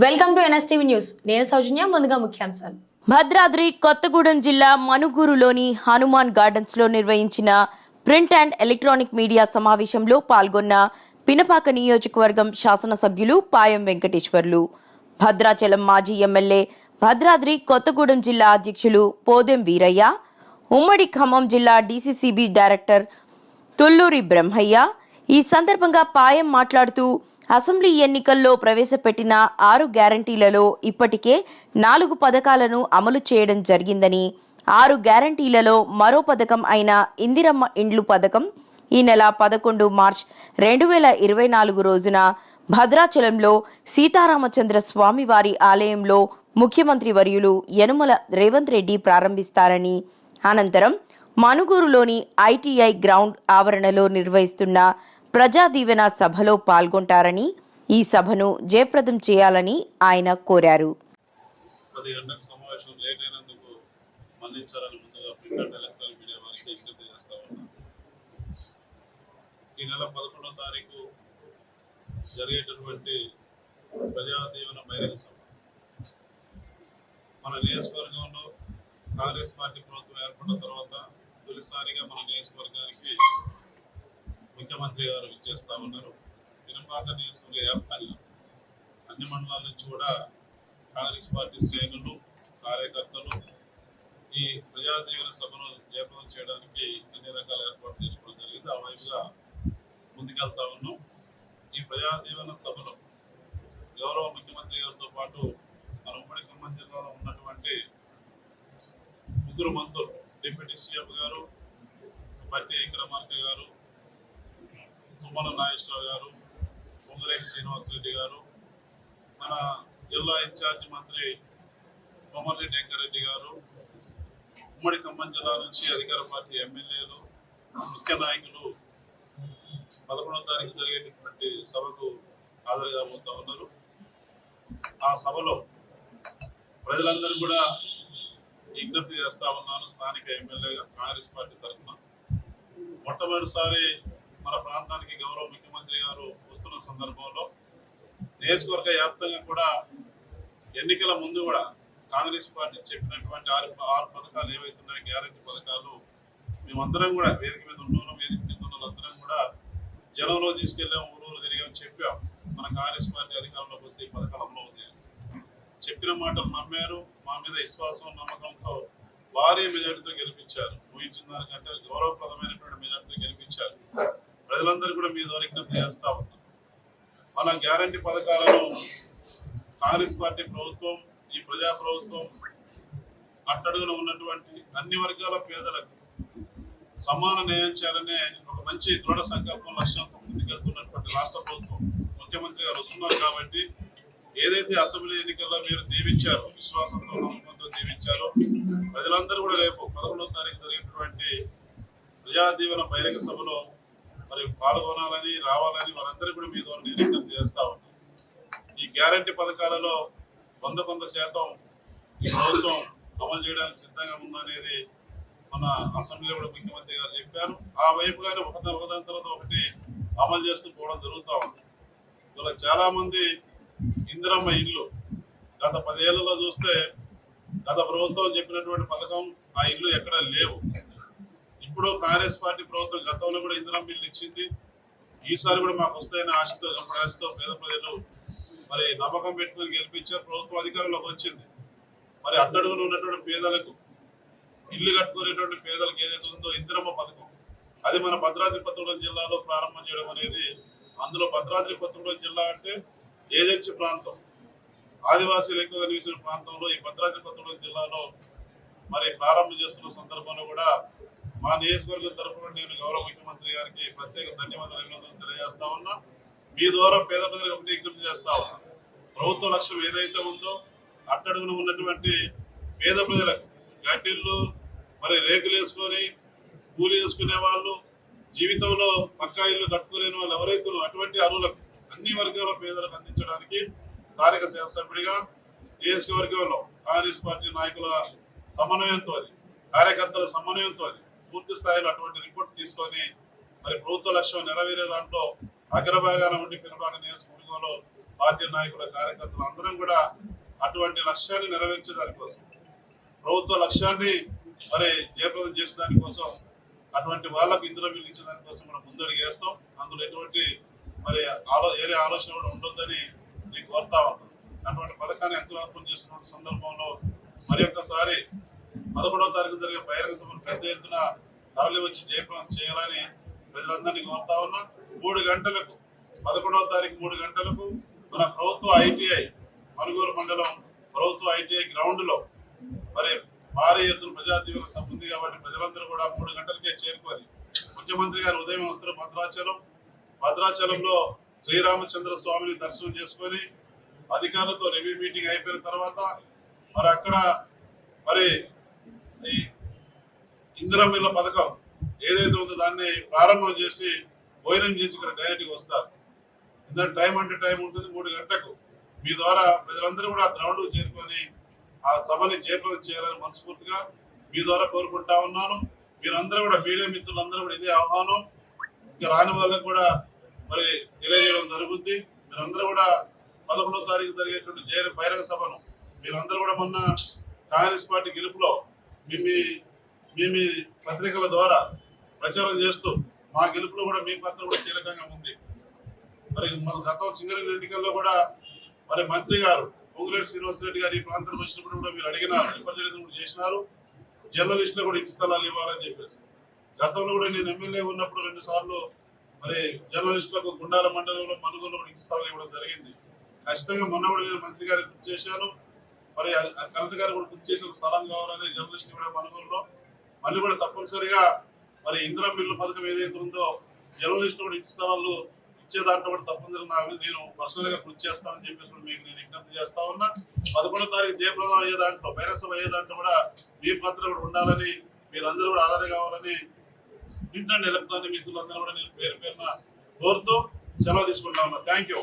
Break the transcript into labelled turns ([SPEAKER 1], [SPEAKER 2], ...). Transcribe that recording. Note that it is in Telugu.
[SPEAKER 1] Welcome to NSTV news. నేను సౌజన్య. ముందుగా ముఖ్యాంశాలు.
[SPEAKER 2] భద్రాద్రి కొత్తగూడెం జిల్లా మనుగూరులోని హనుమాన్ గార్డెన్స్ లో నిర్వహించిన ప్రింట్ అండ్ ఎలక్ట్రానిక్ మీడియా సమావేశంలో పాల్గొన్న పినపాక నియోజకవర్గం శాసనసభ్యులు పాయం వెంకటేశ్వర్లు, భద్రాచలం మాజీ ఎమ్మెల్యే, భద్రాద్రి కొత్తగూడెం జిల్లా అధ్యక్షులు పోదెం వీరయ్య, ఉమ్మడి ఖమ్మం జిల్లా డీసీసీబీ డైరెక్టర్ తుల్లూరి బ్రహ్మయ్య. ఈ సందర్భంగా పాయం మాట్లాడుతూ అసెంబ్లీ ఎన్నికల్లో ప్రవేశపెట్టిన 6 గ్యారంటీలలో ఇప్పటికే 4 పథకాలను అమలు చేయడం జరిగిందని, 6 గ్యారంటీలలో మరో పథకం అయిన ఇందిరమ్మ ఇండ్లు పథకం ఈ నెల 11 మార్చి 2024 రోజున భద్రాచలంలో సీతారామచంద్ర స్వామి వారి ఆలయంలో ముఖ్యమంత్రి వర్యులు యనుమల రేవంత్ రెడ్డి ప్రారంభిస్తారని, అనంతరం మనుగూరులోని ఐటీఐ గ్రౌండ్ ఆవరణలో నిర్వహిస్తున్న ప్రజా దీవెన సభలో పాల్గొంటారని, ఈ సభను జయప్రదం చేయాలని ఆయన కోరారు.
[SPEAKER 3] ఈ నెల 11వ తారీఖు జరిగేటటువంటి ప్రజా దీవెన బహిరంగ సభ మన నియోజకవర్గంలో కాంగ్రెస్ పార్టీ ప్రభుత్వం ఏర్పడిన తర్వాత తొలిసారిగా మన నియోజకవర్గానికి ముఖ్యమంత్రి గారు ఇచ్చేస్తా ఉన్నారు. పినపాక నియోజకవర్గ వ్యాప్తంగా అన్ని మండలాల నుంచి కూడా కాంగ్రెస్ పార్టీ శ్రేణులు, కార్యకర్తలు ఈ ప్రజా దీవెన సభను జయప్రదం చేయడానికి అన్ని రకాల ఏర్పాటు చేసుకోవడం జరిగింది. ఆ వైపుగా ముందుకెళ్తా ఉన్నాం. ఈ ప్రజా దీవెన సభలో గౌరవ ముఖ్యమంత్రి గారితో పాటు మన ఉమ్మడి ఖమ్మం జిల్లాలో ఉన్నటువంటి 3 మంత్రులు, డిప్యూటీ సీఎం గారు బట్టి విక్రమార్క గారు, తుమ్మల నాగేశ్వరరావు గారు, పొంగులేటి శ్రీనివాసరెడ్డి గారు, మన జిల్లా ఇన్ఛార్జి మంత్రి కొమర్రెడ్డి వెంకరెడ్డి గారు, ఉమ్మడి ఖమ్మం జిల్లా నుంచి అధికార పార్టీ ఎమ్మెల్యేలు, ముఖ్య నాయకులు 11వ తారీఖు జరిగేటటువంటి సభకు హాజరు కాబోతా ఉన్నారు. ఆ సభలో ప్రజలందరూ కూడా విజ్ఞప్తి చేస్తా ఉన్నాను. స్థానిక ఎమ్మెల్యేగా కాంగ్రెస్ పార్టీ తరఫున మొట్టమొదటిసారి మన ప్రాంతానికి గౌరవ ముఖ్యమంత్రి గారు వస్తున్న సందర్భంలో నియోజకవర్గ వ్యాప్తంగా కూడా ఎన్నికల ముందు కూడా కాంగ్రెస్ పార్టీ చెప్పినటువంటి 6 పథకాలు ఏవైతున్నాయో గ్యారంటీ పథకాలు మేమందరం కూడా వేదిక మీద ఉన్నాం, వేదిక మీద ఉన్న వాళ్ళందరం కూడా జనంలో తీసుకెళ్ళాం, ఊరూరు తిరిగాం, చెప్పాం మన కాంగ్రెస్ పార్టీ అధికారంలోకి వస్తే ఈ పథకాలు అమలు అవుతాయి. చెప్పిన మాటలు నమ్మారు. మా మీద విశ్వాసం, నమ్మకంతో భారీ మెజార్టీతో గెలిపించారు. ఊహించిన దానికంటే గౌరవప్రదమైనటువంటి మెజార్టీతో గెలిపించారు. ప్రజలందరూ కూడా మీ ద్వారా విజ్ఞప్తి చేస్తా ఉన్నారు. మన గ్యారంటీ పథకాలను కాంగ్రెస్ పార్టీ ప్రభుత్వం, ఈ ప్రజా ప్రభుత్వం అట్టడుగున ఉన్నటువంటి అన్ని వర్గాల పేదలకు సమాన న్యాయం చేయాలనే ఒక మంచి దృఢ సంకల్పం, లక్ష్యంతో ముందుకెళ్తున్నటువంటి రాష్ట్ర ప్రభుత్వం ముఖ్యమంత్రి గారు వస్తున్నారు. కాబట్టి ఏదైతే అసెంబ్లీ ఎన్నికల్లో మీరు దీవించారో, విశ్వాసంతో, నమ్మకంతో దీవించారో, ప్రజలందరూ కూడా రేపు 11వ తారీఖు జరిగేటువంటి ప్రజా దీవెన బహిరంగ సభలో మరి పాల్గొనాలని, రావాలని వారందరూ కూడా మీ ద్వారా నేను విజ్ఞప్తి చేస్తా ఉన్నాను. ఈ గ్యారంటీ పథకాలలో 100% ఈ ప్రభుత్వం అమలు చేయడానికి సిద్ధంగా ఉందనేది మన అసెంబ్లీలో కూడా ముఖ్యమంత్రి గారు చెప్పారు. ఆ వైపుగానే ఒకదాని తర్వాత ఒకటి అమలు చేస్తూ పోవడం జరుగుతూ ఉంది. ఇలా చాలా మంది ఇందిరమ్మ ఇల్లు గత 10 ఏళ్లలో చూస్తే గత ప్రభుత్వం చెప్పినటువంటి పథకం ఆ ఇల్లు ఎక్కడ లేవు. ఇప్పుడు కాంగ్రెస్ పార్టీ ప్రభుత్వం గతంలో కూడా ఇందిరమ్మ ఇల్లు ఇచ్చింది. ఈసారి కూడా మాకు వస్తాయని ఆశతో పేద ప్రజలు మరి నమ్మకం పెట్టుకుని గెలిపించారు. ప్రభుత్వం అధికారంలోకి వచ్చింది. మరి అట్టడుగున ఉన్నటువంటి పేదలకు, ఇల్లు కట్టుకునేటువంటి పేదలకు ఏదైతే ఉందో ఇందిరమ్మ పథకం, అది మన భద్రాద్రి కొత్తగూడెం జిల్లాలో ప్రారంభం చేయడం అనేది, అందులో భద్రాద్రి కొత్తగూడెం జిల్లా అంటే ఏజెన్సీ ప్రాంతం, ఆదివాసీలు ఎక్కువగా నివసించిన ప్రాంతంలో ఈ భద్రాద్రి కొత్తగూడెం జిల్లాలో మరి ప్రారంభం చేస్తున్న సందర్భంలో కూడా మా నియోజకవర్గం తరఫున నేను గౌరవ ముఖ్యమంత్రి గారికి ప్రత్యేక ధన్యవాదాలు తెలియజేస్తా ఉన్నా. మీ ద్వారా పేద ప్రజలకు ఒకటి విజ్ఞప్తి చేస్తా ఉన్నా. ప్రభుత్వ లక్ష్యం ఏదైతే ఉందో అట్టడుగున ఉన్నటువంటి పేద ప్రజలకు గడ్డిళ్ళు, మరి రేకులు వేసుకొని కూలి వేసుకునే వాళ్ళు, జీవితంలో పక్కా ఇల్లు కట్టుకోలేని వాళ్ళు ఎవరైతే అటువంటి అరువులకు, అన్ని వర్గాల పేదలకు అందించడానికి స్థానిక శాసనసభ్యుడిగా నియోజకవర్గంలో కాంగ్రెస్ పార్టీ నాయకుల సమన్వయంతో, కార్యకర్తల సమన్వయంతో పూర్తి స్థాయిలో అటువంటి రిపోర్ట్ తీసుకొని మరి ప్రభుత్వ లక్ష్యం నెరవేరే దాంట్లో అగ్రభాగాన ఉండి పినపాక నియోజకవర్గంలో పార్టీ నాయకుల కార్యకర్తలు అందరం కూడా అటువంటి లక్ష్యాన్ని నెరవేర్చే దానికోసం, ప్రభుత్వ లక్ష్యాన్ని మరి జయప్రదం చేసే దానికోసం, అటువంటి వాళ్ళకు ఇందులో మిగిలించే దానికోసం మనం ముందడుగు వేస్తాం. అందులో ఎటువంటి మరి వేరే ఆలోచన కూడా ఉండొద్దని నేను కోరుతా ఉన్నాను. అటువంటి పథకాన్ని అంకురార్పణ చేస్తున్న సందర్భంలో మరి ఒక్కసారి 11వ తారీఖు జరిగే బహిరంగ సభను పెద్ద ఎత్తున తరలి వచ్చి జయప్రదం చేయాలని ప్రజలందరినీ కోరుతా ఉన్నా. 3 గంటలకు 11వ తారీఖు 3 గంటలకు మన ప్రభుత్వ ఐటీఐ మనుగూరు మండలం ప్రభుత్వ ఐటీఐ గ్రౌండ్ లో మరి భారీ ఎత్తున ప్రజా దీవెన సభ ఉంది కాబట్టి ప్రజలందరూ కూడా 3 గంటలకే చేరుకొని ముఖ్యమంత్రి గారు ఉదయం వస్తారు భద్రాచలంలో శ్రీరామచంద్ర స్వామిని దర్శనం చేసుకొని అధికారులతో రివ్యూ మీటింగ్ అయిపోయిన తర్వాత మరి అక్కడ మరి ఈ ఇందిరమ్మ పథకం ఏదైతే ఉందో దాన్ని ప్రారంభం చేసి భోజనం చేసి ఇక్కడ డైరెక్ట్గా వస్తారు. ఎందుకంటే టైం అంటే టైం ఉంటుంది. 3 గంటలకు మీ ద్వారా ప్రజలందరూ కూడా గ్రౌండ్ చేరుకొని ఆ సభని జయప్రదం చేయాలని మనస్ఫూర్తిగా మీ ద్వారా కోరుకుంటా ఉన్నాను. మీరందరూ కూడా మీడియా మిత్రులందరూ కూడా ఇదే ఆహ్వానం. ఇంకా రాని వాళ్ళకు కూడా మరి తెలియజేయడం జరుగుద్ది. మీరందరూ కూడా 11వ తారీఖు జరిగేటువంటి బహిరంగ సభను మీరందరూ కూడా మొన్న కాంగ్రెస్ పార్టీ గెలుపులో మీ పత్రికల ద్వారా ప్రచారం చేస్తూ మా గెలుపులో కూడా మీ పాత్ర కూడా కీలకంగా ఉంది. మరి మన గత సింగరేణి ఎన్నికల్లో కూడా మరి మంత్రి గారు పొంగులేటి శ్రీనివాసరెడ్డి గారు ఈ ప్రాంతానికి వచ్చినప్పుడు కూడా మీరు అడిగిన రిప్రజెంటేషన్ కూడా చేసినారు. జర్నలిస్టులు కూడా ఇంటి స్థలాలు ఇవ్వాలని చెప్పేసి గతంలో కూడా నేను ఎమ్మెల్యే ఉన్నప్పుడు 2 సార్లు మరి జర్నలిస్టులకు గుండాల మండలంలో మనుగోలు కూడా ఇంటి స్థలాలు ఇవ్వడం జరిగింది. ఖచ్చితంగా మొన్న కూడా నేను మంత్రి గారికి గుర్తు చేశాను. మరి కలెక్టర్ గారు కూడా గుర్తు చేసిన స్థలం కావాలని జర్నలిస్ట్ కూడా మనుగోలులో మళ్ళీ కూడా తప్పనిసరిగా మరి ఇందిరమ్మ ఇల్లు పథకం ఏదైతే ఉందో జర్నలిస్టులు కూడా ఇంటి స్థలాలు ఇచ్చే దాంట్లో కూడా తప్పనిసరిగా నేను పర్సనల్ గా కృషి చేస్తానని చెప్పేసి మీకు నేను విజ్ఞప్తి చేస్తా ఉన్నా. 11వ తారీఖు జయప్రదం అయ్యే దాంట్లో బహిరంగ సభ అయ్యే దాంట్లో కూడా మీ పాత్ర కూడా ఉండాలని, మీరందరూ కూడా ఆధార కావాలని ప్రింట్ అండ్ ఎలక్ట్రానిక్ మిత్రులందరూ కూడా నేను పేరు పేరున కోరుతూ సెలవు తీసుకుంటా ఉన్నా. Thank you.